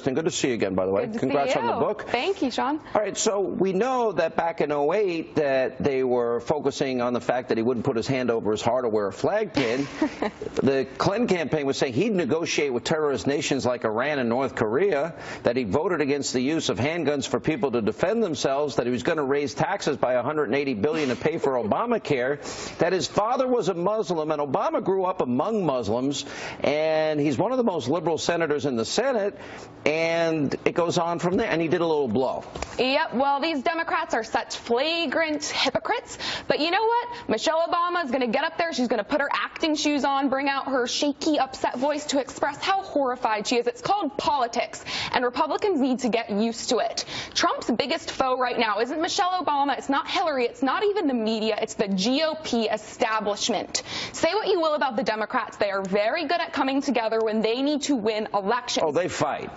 Good to see you again, by the way. Good to Congrats see you. on the book. Thank you, Sean. All right, so we know that back in '08 that they were focusing on the fact that he wouldn't put his hand over his heart or wear a flag pin. The Clinton campaign was saying he'd negotiate with terrorist nations like Iran and North Korea, that he voted against the use of handguns for people to defend themselves, that he was going to raise taxes by $180 billion to pay for Obamacare, that his father was a Muslim, and Obama grew up among Muslims, and he's one of the most liberal senators in the Senate. And it goes on from there, and he did a little blow. Yep, well, these Democrats are such flagrant hypocrites. But you know what? Michelle Obama is going to get up there. She's going to put her acting shoes on, bring out her shaky, upset voice to express how horrified she is. It's called politics, and Republicans need to get used to it. Trump's biggest foe right now isn't Michelle Obama. It's not Hillary. It's not even the media. It's the GOP establishment. Say what you will about the Democrats. They are very good at coming together when they need to win elections. Oh, they fight.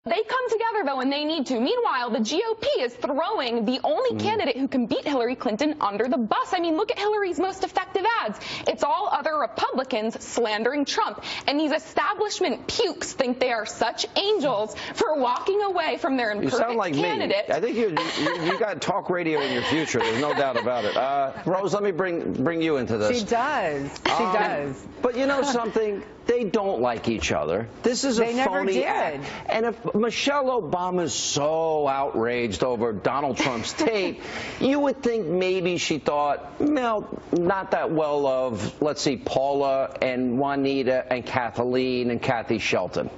They come together, though, when they need to. Meanwhile, the GOP is throwing the only candidate who can beat Hillary Clinton under the bus. I mean, look at Hillary's most effective ads. It's all other Republicans slandering Trump. And these establishment pukes think they are such angels for walking away from their imperfect candidate. You sound like me. I think you got talk radio in your future. There's no doubt about it. Rose, let me bring you into this. She does. She does. But you know something? They don't like each other. This is a phony act. And if Michelle Obama is so outraged over Donald Trump's tape, you would think maybe she thought, well, not that well of, let's see, Paula and Juanita and Kathleen and Kathy Shelton.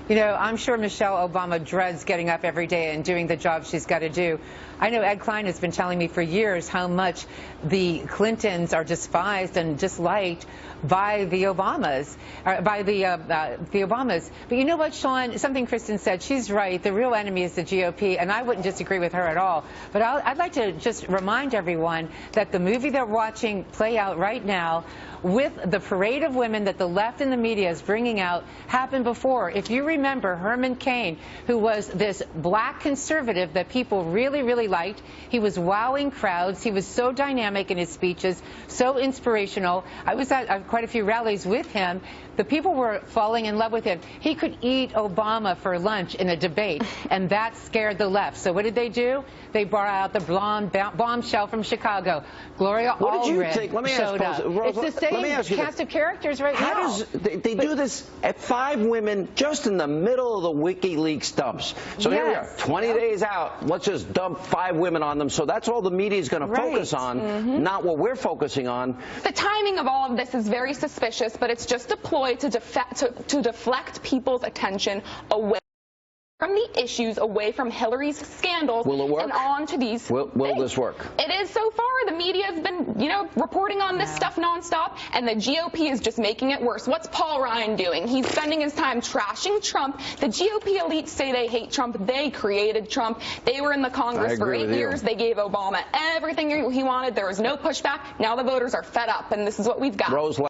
You know, I'm sure Michelle Obama dreads getting up every day and doing the job she's got to do. I know Ed Klein has been telling me for years how much the Clintons are despised and disliked by the Obamas, the Obamas. But you know what, Sean? Something Kristin said. She's right. The real enemy is the GOP, and I wouldn't disagree with her at all. But I'd like to just remind everyone that the movie they're watching play out right now with the parade of women that the left and the media is bringing out happened before. If you remember Herman Cain, who was this black conservative that people really, really liked. He was wowing crowds. He was so dynamic in his speeches, so inspirational. I was at quite a few rallies with him. The people were falling in love with him. He could eat Obama for lunch in a debate, and that scared the left. So what did they do? They brought out the blonde bombshell from Chicago. Gloria Allred showed up. It's the same cast of characters right now. How does they do this at 5 women just in the middle of the WikiLeaks dumps? So here we are, 20 days out. Let's just dump 5 women on them. So that's all the media is going to focus on, not what we're focusing on. The timing of all of this is very suspicious, but it's just a ploy to deflect people's attention away from the issues, away from Hillary's scandals. Will it work? And on to these Will this work? It is so far. The media has been, reporting on this stuff nonstop, and the GOP is just making it worse. What's Paul Ryan doing? He's spending his time trashing Trump. The GOP elites say they hate Trump. They created Trump. They were in the Congress for 8 years. They gave Obama everything he wanted. There was no pushback. Now the voters are fed up, and this is what we've got.